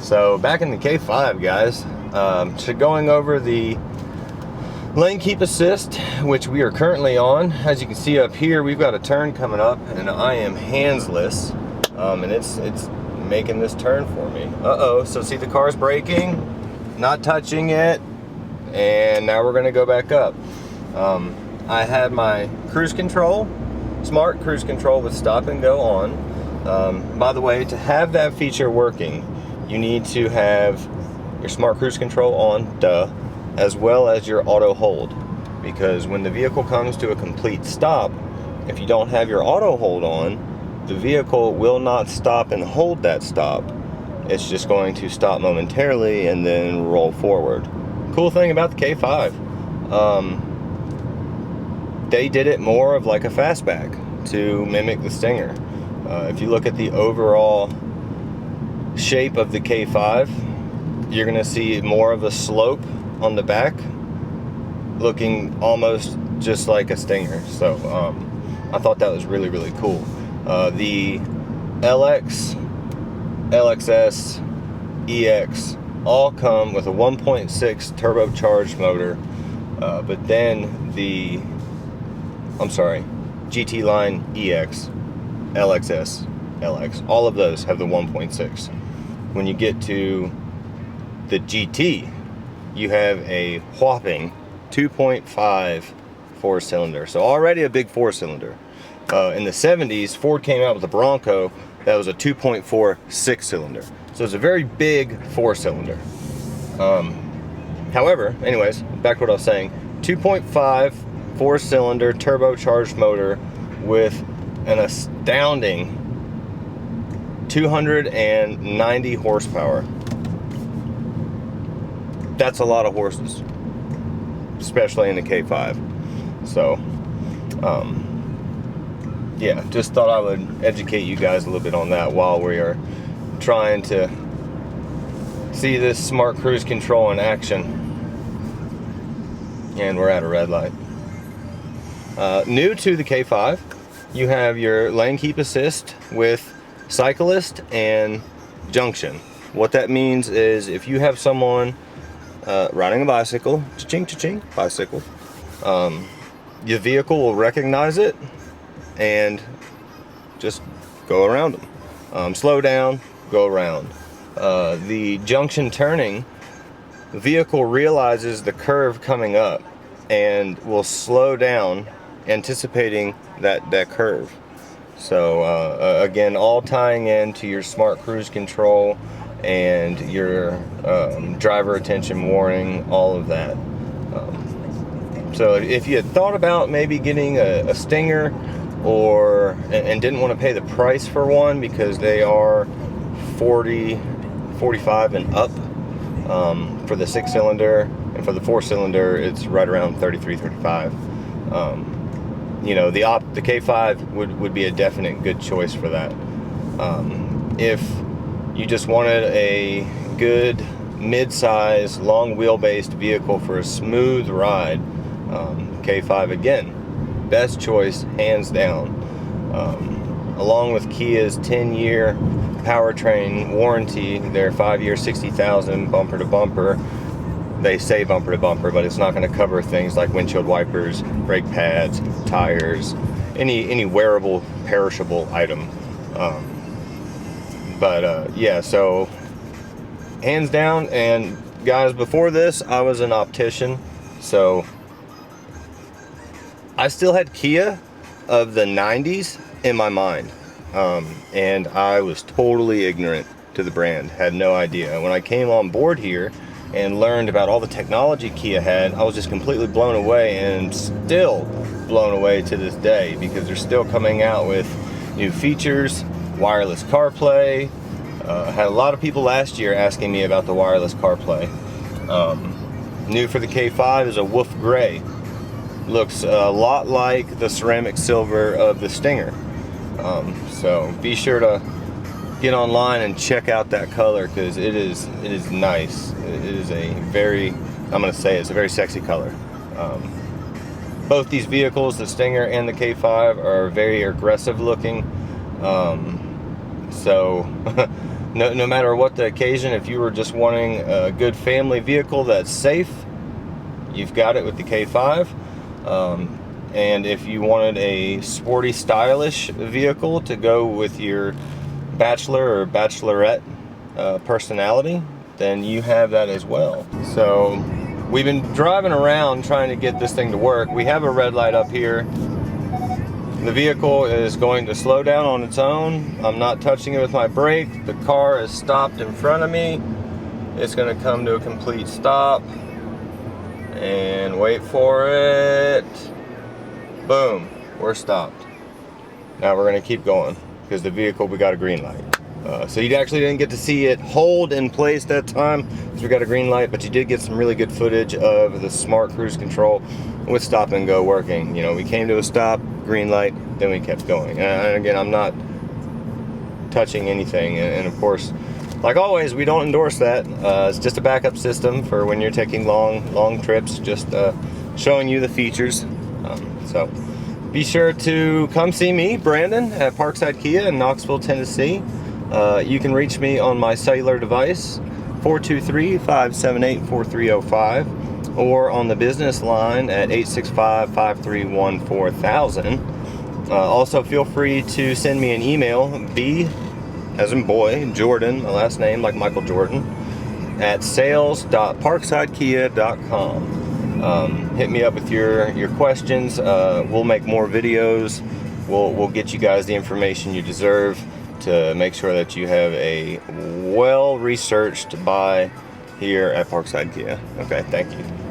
So back in the K5, guys, so going over the lane keep assist, which we are currently on. As you can see up here, we've got a turn coming up and I am handsless, and it's making this turn for me. So see the car's braking, not touching it, and now we're gonna go back up. I had my cruise control, smart cruise control with stop and go on. By the way, to have that feature working, you need to have your smart cruise control on, as well as your auto hold, because when the vehicle comes to a complete stop, if you don't have your auto hold on, the vehicle will not stop and hold that stop. It's just going to stop momentarily and then roll forward. Cool thing about the K5, they did it more of like a fastback to mimic the Stinger. If you look at the overall shape of the K5, you're gonna see more of a slope on the back, looking almost just like a Stinger. So I thought that was really, really cool. The LX, LXS, EX all come with a 1.6 turbocharged motor, but then the GT line EX, LXS, LX, all of those have the 1.6. When you get to the GT, you have a whopping 2.5 four-cylinder. So already a big four-cylinder. In the 70s, Ford came out with the Bronco that was a 2.4 six-cylinder. So it's a very big four-cylinder. However, anyways, back to what I was saying. 2.5 four-cylinder turbocharged motor with an astounding 290 horsepower. That's a lot of horses, especially in the K5. So, yeah, just thought I would educate you guys a little bit on that while we are trying to see this smart cruise control in action. And we're at a red light. New to the K5, you have your lane keep assist with cyclist and junction. What that means is if you have someone riding a bicycle, cha-ching, cha-ching, bicycle, your vehicle will recognize it and just go around them. Slow down, go around. The junction turning, the vehicle realizes the curve coming up and will slow down, anticipating that curve. So again, all tying into your smart cruise control and your driver attention warning, all of that. So if you had thought about maybe getting a Stinger and didn't want to pay the price for one because they are 40, 45 and up for the six-cylinder, and for the four-cylinder it's right around 33, 35. You know, the K5 would be a definite good choice for that. If you just wanted a good mid-size, long wheelbase vehicle for a smooth ride, K5 again, best choice, hands down. Along with Kia's 10-year powertrain warranty, their 5-year 60,000 bumper to bumper. They say bumper to bumper, but it's not going to cover things like windshield wipers, brake pads, tires, any wearable, perishable item. Yeah, so hands down. And guys, before this, I was an optician, so I still had Kia of the 90s in my mind, and I was totally ignorant to the brand, had no idea. When I came on board here and learned about all the technology Kia had, I was just completely blown away, and still blown away to this day, because they're still coming out with new features, wireless CarPlay. Had a lot of people last year asking me about the wireless CarPlay. New for the K5 is a wolf gray. Looks a lot like the ceramic silver of the Stinger. So be sure to get online and check out that color, because it is nice. It is a very, I'm going to say it's a very sexy color. Both these vehicles, the Stinger and the K5, are very aggressive looking. So no matter what the occasion, if you were just wanting a good family vehicle that's safe, you've got it with the K5. And if you wanted a sporty, stylish vehicle to go with your bachelor or bachelorette personality, then you have that as well. So we've been driving around trying to get this thing to work. We have a red light up here. The vehicle is going to slow down on its own. I'm not touching it with my brake. The car is stopped in front of me. It's going to come to a complete stop. And wait for it. Boom, we're stopped. Now we're going to keep going because the vehicle, we got a green light. So you actually didn't get to see it hold in place that time because we got a green light, but you did get some really good footage of the smart cruise control with stop and go working. You know, we came to a stop, green light, then we kept going. And again, I'm not touching anything. And of course, like always, we don't endorse that. It's just a backup system for when you're taking long trips, just showing you the features. So be sure to come see me, Brandon, at Parkside Kia in Knoxville, Tennessee. You can reach me on my cellular device, 423-578-4305, or on the business line at 865-531-4000. Also, feel free to send me an email, B as in boy, Jordan, my last name like Michael Jordan, at sales.parksidekia.com. Hit me up with your questions. We'll make more videos. We'll get you guys the information you deserve to make sure that you have a well-researched buy here at Parkside Kia. Okay, thank you.